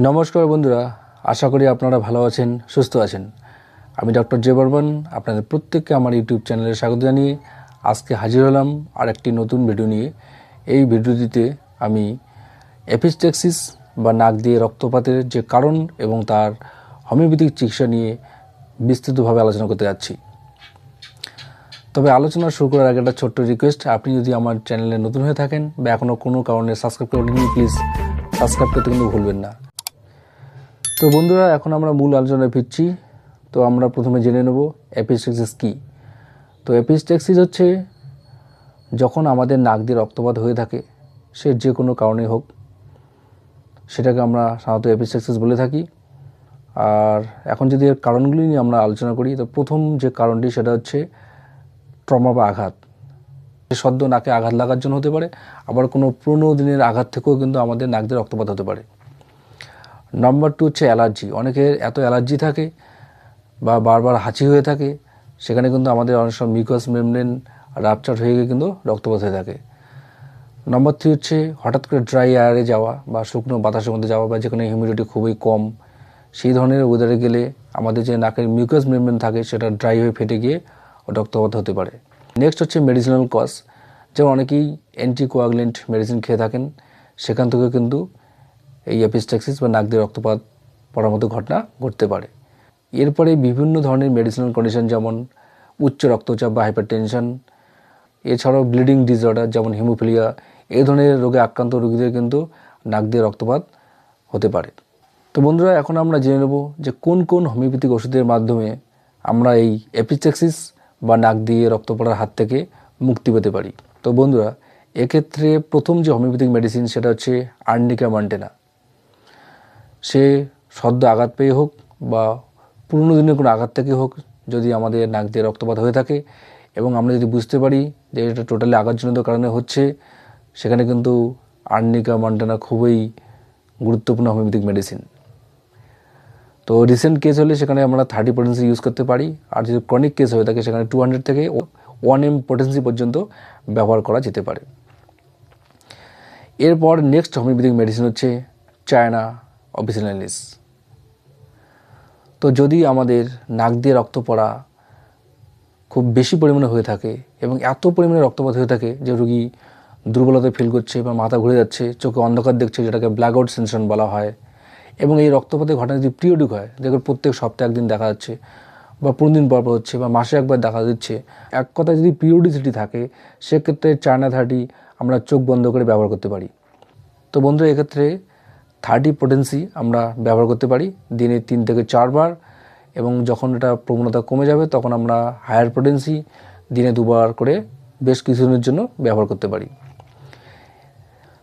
নমস্কার বন্ধুরা, আশা করি আপনারা ভালো আছেন, সুস্থ আছেন। আমি ডক্টর জে বর্মন, আপনাদের প্রত্যেককে আমার ইউটিউব চ্যানেলে স্বাগত জানিয়ে আজকে হাজির হলাম আর একটি নতুন ভিডিও নিয়ে। এই ভিডিওটিতে আমি এপিস্টেক্সিস বা নাক দিয়ে রক্তপাতের যে কারণ এবং তার হোমিওপ্যাথিক চিকিৎসা নিয়ে বিস্তৃতভাবে আলোচনা করতে যাচ্ছি। তবে আলোচনা শুরু করার আগে একটা ছোট্ট রিকোয়েস্ট, আপনি যদি আমার চ্যানেলে নতুন হয়ে থাকেন বা এখনও কোনো কারণে সাবস্ক্রাইব করেননি, প্লিজ সাবস্ক্রাইব করতে কিন্তু ভুলবেন না। তো বন্ধুরা, এখন আমরা মূল আলোচনায় ফিরছি। তো আমরা প্রথমে জেনে নেব এপিস্টেক্সিস কী। তো এপিস্টেক্সিস হচ্ছে যখন আমাদের নাক দিয়ে রক্তপাত হয়ে থাকে, সে যে কোনো কারণে হোক, সেটাকে আমরা সাধারণত এপিস্টেক্সিস বলে থাকি। আর এখন যদি এর কারণগুলি নিয়ে আমরা আলোচনা করি, তো প্রথম যে কারণটি সেটা হচ্ছে ট্রমা বা আঘাত। সদ্য নাকে আঘাত লাগার জন্য হতে পারে, আবার কোনো পুরনো দিনের আঘাত থেকেও কিন্তু আমাদের নাক দিয়ে রক্তপাত হতে পারে। নাম্বার 2 হচ্ছে অ্যালার্জি। অনেকের এত অ্যালার্জি থাকে বা বারবার হাঁচি হয়ে থাকে, সেখানে কিন্তু আমাদের অনেক সময় মিউকাস মেমব্রেন রাপচার হয়ে গিয়ে কিন্তু রক্তপাত হয়ে থাকে। নাম্বার 3 হচ্ছে হঠাৎ করে ড্রাই এয়ারে যাওয়া বা শুকনো বাতাসের মধ্যে যাওয়া বা যেখানে হিউমিডিটি খুবই কম, সেই ধরনের ওয়েদারে গেলে আমাদের যে নাকের মিউকাস মেমব্রেন থাকে সেটা ড্রাই হয়ে ফেটে গিয়ে রক্তপাত হতে পারে। নেক্সট হচ্ছে মেডিসিনাল কজ, যেমন অনেকেই অ্যান্টিকোয়াগুলেন্ট মেডিসিন খেয়ে থাকেন, সেখান থেকে কিন্তু এই এপিস্টেক্সিস বা নাক দিয়ে রক্তপাত পড়ার মতো ঘটনা ঘটতে পারে। এরপরে বিভিন্ন ধরনের মেডিসিনাল কন্ডিশন, যেমন উচ্চ রক্তচাপ বা হাইপারটেনশন, এছাড়াও ব্লিডিং ডিসঅর্ডার যেমন হিমোফিলিয়া, এই ধরনের রোগে আক্রান্ত রোগীদের কিন্তু নাক দিয়ে রক্তপাত হতে পারে। তো বন্ধুরা, এখন আমরা জেনে নেব যে কোন কোন হোমিওপ্যাথিক ওষুধের মাধ্যমে আমরা এই এপিস্টেক্সিস বা নাক দিয়ে রক্ত পড়ার হাত থেকে মুক্তি পেতে পারি। তো বন্ধুরা, এক্ষেত্রে প্রথম যে হোমিওপ্যাথিক মেডিসিন সেটা হচ্ছে আর্নিকা মন্টেনা। সে সদ্য আঘাত পেয়ে হোক বা পুরনো দিনের কোনো আঘাত থেকে হোক, যদি আমাদের নাক দিয়ে রক্তপাত হয়ে থাকে এবং আমরা যদি বুঝতে পারি যে এটা টোটালি আঘাতজনিত কারণে হচ্ছে, সেখানে কিন্তু আর্নিকা মন্টেনা খুবই গুরুত্বপূর্ণ হোমিওপ্যাথিক মেডিসিন। তো রিসেন্ট কেস হলে সেখানে আমরা 30 পোটেন্সি ইউজ করতে পারি, আর যদি ক্রনিক কেস হয়ে থাকে সেখানে 200 থেকে 1 M পোটেন্সি পর্যন্ত ব্যবহার করা যেতে পারে। এরপর নেক্সট হোমিওপ্যাথিক মেডিসিন হচ্ছে চায়না অফিসিনালিস। তো যদি আমাদের নাক দিয়ে রক্ত পড়া খুব বেশি পরিমাণে হয়ে থাকে এবং এত পরিমাণে রক্তপাত হয়ে থাকে যে রোগী দুর্বলতা ফিল করছে বা মাথা ঘুরে যাচ্ছে, চোখে অন্ধকার দেখছে, যেটাকে ব্ল্যাক আউট সেন্সেশন বলা হয়, এবং এই রক্তপাতের ঘটনা যদি পিরিয়ডিক হয়, দেখুন প্রত্যেক সপ্তাহে একদিন দেখা যাচ্ছে বা 15 দিন পর হচ্ছে বা মাসে একবার দেখা দিচ্ছে, এক কথায় যদি পিরিয়ডিসিটি থাকে, সেক্ষেত্রে চায়না 30 আমরা চোখ বন্ধ করে ব্যবহার করতে পারি। তো বন্ধু, এক্ষেত্রে 30 পোটেন্সি আমরা ব্যবহার করতে পারি দিনে 3 থেকে 4 বার, এবং যখন এটা প্রবণতা কমে যাবে তখন আমরা হায়ার পোটেন্সি দিনে 2 বার করে বেশ কিছুদিনের জন্য ব্যবহার করতে পারি।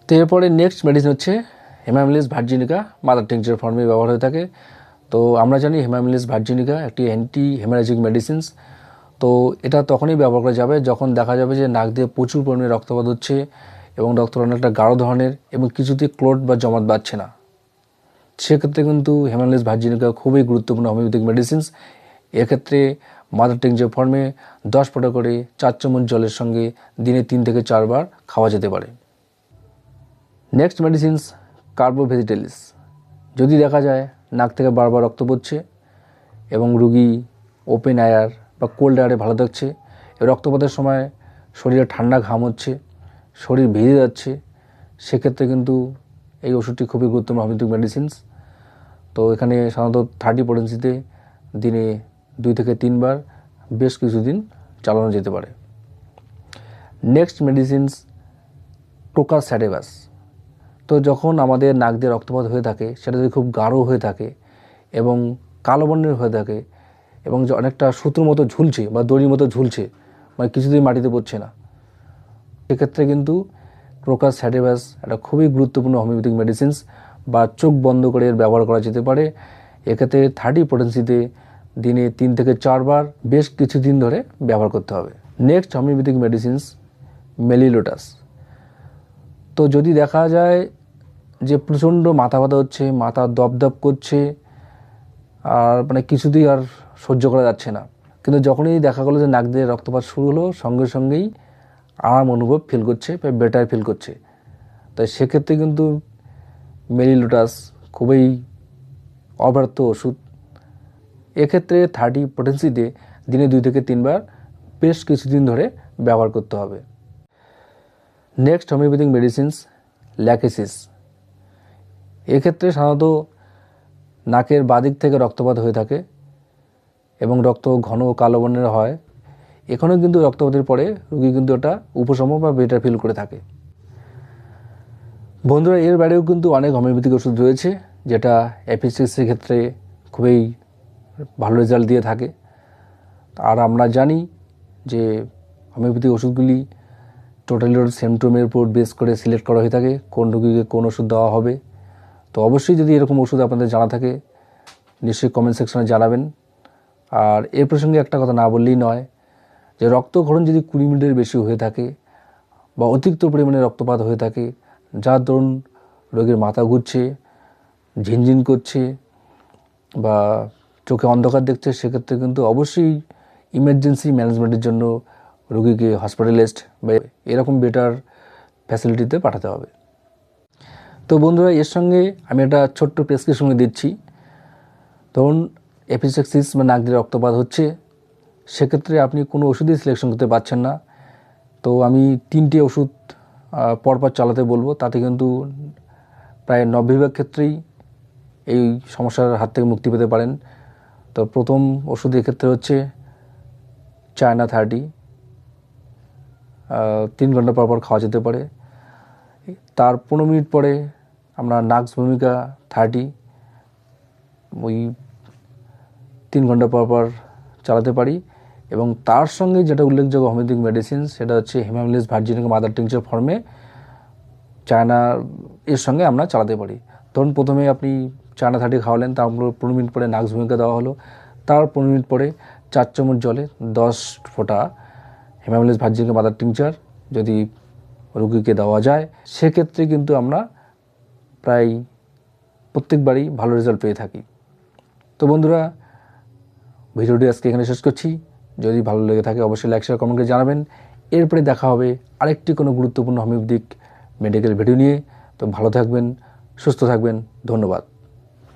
তো এরপরে নেক্সট মেডিসিন হচ্ছে হেমামিলিস ভার্জিনিকা, মাদার টিংচার ফর্মে ব্যবহার হয়ে থাকে। তো আমরা জানি হেমামিলিস ভার্জিনিকা একটি অ্যান্টি হেমারেজিক মেডিসিনস। তো এটা তখনই ব্যবহার করা যাবে যখন দেখা যাবে যে নাক দিয়ে প্রচুর পরিমাণে রক্তপাত হচ্ছে এবং রক্তটা অনেকটা গাঢ় ধরনের এবং কিছুতে ক্লোট বা জমাট বাঁধছে না। সেক্ষেত্রে কিন্তু হেমামিলিস ভার্জিনিকা খুবই গুরুত্বপূর্ণ হোমিওপ্যাথিক মেডিসিনস। এক্ষেত্রে মাদার টিংচার ফর্মে 10 ফোঁটা করে 4 চামচ জলের সঙ্গে দিনে 3 থেকে 4 বার খাওয়া যেতে পারে। Next medicines carbo vegetabilis. যদি দেখা যায় নাক থেকে বারবার রক্ত পড়ছে এবং রুগী ওপেন এয়ার বা কোল্ড এয়ারে ভালো থাকছে, রক্তপাতের সময় শরীরে ঠান্ডা ঘাম হচ্ছে, শরীর ভিজে যাচ্ছে, সেক্ষেত্রে কিন্তু এই ওষুধটি খুবই গুরুত্বপূর্ণ হোমিওপ্যাথিক মেডিসিনস। তো এখানে সাধারণত 30 পোটেন্সিতে দিনে 2 থেকে 3 বার বেশ কিছুদিন চালানো যেতে পারে। Next medicines crocus sativus. তো যখন আমাদের নাক দিয়ে রক্তপাত হয়ে থাকে, সেটা যদি খুব গাঢ় হয়ে থাকে এবং কালো বর্ণের হয়ে থাকে এবং যে অনেকটা সুতোর মতো ঝুলছে বা দড়ির মতো ঝুলছে, মানে কিছুদিন মাটিতে পড়ছে না, সেক্ষেত্রে কিন্তু ক্রোকাস স্যাটিভাস একটা খুবই গুরুত্বপূর্ণ হোমিওপ্যাথিক মেডিসিনস বা চোখ বন্ধ করে এর ব্যবহার করা যেতে পারে। এক্ষেত্রে 30 পোটেন্সিতে দিনে 3 থেকে 4 বার বেশ কিছুদিন ধরে ব্যবহার করতে হবে। Next homeopathic medicines melilotus. তো যদি দেখা যায় যে প্রচণ্ড মাথা ব্যথা হচ্ছে, মাথা দপদপ করছে, আর মানে কিছুতেই আর সহ্য করা যাচ্ছে না, কিন্তু যখনই দেখা গেলো যে নাক দিয়ে রক্তপাত শুরু হলো, সঙ্গে সঙ্গেই আরাম অনুভব ফিল করছে বা বেটার ফিল করছে, তাই সেক্ষেত্রে কিন্তু মেলিলোটাস খুবই অব্যর্থ ওষুধ। এক্ষেত্রে 30 পোটেন্সিতে দিনে 2 থেকে 3 বার বেশ কিছুদিন ধরে ব্যবহার করতে হবে। Next homeopathic medicines Lachesis. এক্ষেত্রে সাধারণত নাকের বাদিক থেকে রক্তপাত হয়ে থাকে এবং রক্ত ঘন কালো বর্ণের হয়। এখানেও কিন্তু রক্তপাতের পরে রোগী কিন্তু ওটা উপশম বা বেটার ফিল করে থাকে। বন্ধুরা, এর বাইরেও কিন্তু অনেক হোমিওপ্যাথিক ওষুধ রয়েছে যেটা অ্যাপেন্ডিক্সের ক্ষেত্রে খুবই ভালো রেজাল্ট দিয়ে থাকে। আর আমরা জানি যে হোমিওপ্যাথিক ওষুধগুলি টোটালি সিমটমের উপর বেস করে সিলেক্ট করা হয়ে থাকে কোন রোগীকে কোন ওষুধ দেওয়া হবে। তো অবশ্যই যদি এরকম ওষুধ আপনাদের জানা থাকে নিশ্চয়ই কমেন্ট সেকশনে জানাবেন। আর এর প্রসঙ্গে একটা কথা না বললেই নয় যে রক্তক্ষরণ যদি 20 মিনিটের বেশি হয়ে থাকে বা অতিরিক্ত পরিমাণে রক্তপাত হয়ে থাকে, যার দরুন রোগীর মাথা ঘুরছে, ঝিনঝিন করছে বা চোখে অন্ধকার দেখছে, সেক্ষেত্রে কিন্তু অবশ্যই ইমার্জেন্সি ম্যানেজমেন্টের জন্য রোগীকে হসপিটালাইজড বা এরকম বেটার ফ্যাসিলিটিতে পাঠাতে হবে। তো বন্ধুরা, এর সঙ্গে আমি একটা ছোট্ট প্রেসক্রিপশন দিচ্ছি। ধরুন অ্যাপেন্ডিক্সিস বা নাক দিয়ে রক্তপাত হচ্ছে, সেক্ষেত্রে আপনি কোনো ওষুধই সিলেকশন করতে পারছেন না। তো আমি 3টে ওষুধ পরপর চালাতে বলবো, তাতে কিন্তু প্রায় 90% ক্ষেত্রেই এই সমস্যার হাত থেকে মুক্তি পেতে পারেন। তো প্রথম ওষুধের ক্ষেত্রে হচ্ছে চায়না 30, 3 ঘন্টা পর পর খাওয়া যেতে পারে। তার 15 মিনিট পরে আমরা নাক্স ভূমিকা 30 ওই 3 ঘন্টা পর পর চালাতে পারি। এবং তার সঙ্গে যেটা উল্লেখযোগ্য হোমিওপ্যাথিক মেডিসিন সেটা হচ্ছে হেমামিলিস ভার্জিনিকা মাদার টিংচার ফর্মে চায়না এর সঙ্গে আমরা চালাতে পারি। ধরুন প্রথমে আপনি চায়না 30 খাওয়ালেন, তারপর 15 মিনিট পরে নাক্স ভূমিকা দেওয়া হলো, তার 15 মিনিট পরে 4 চামচ জলে 10 ফোঁটা হেমামিলিস ভার্জিনিকা মাদার টিংচার যদি রোগীকে দেওয়া যায়, সেক্ষেত্রে কিন্তু আমরা প্রায় প্রত্যেকবারই ভালো রেজাল্ট পেয়ে থাকি। তো বন্ধুরা, ভিডিওটি আজকে এখানে শেষ করছি। যদি ভালো লেগে থাকে অবশ্যই লাইক শেয়ার কমেন্ট করে জানাবেন। এরপরে দেখা হবে আরেকটি কোনো গুরুত্বপূর্ণ হোমিওপ্যাথিক মেডিকেল ভিডিও নিয়ে। তো ভালো থাকবেন, সুস্থ থাকবেন, ধন্যবাদ।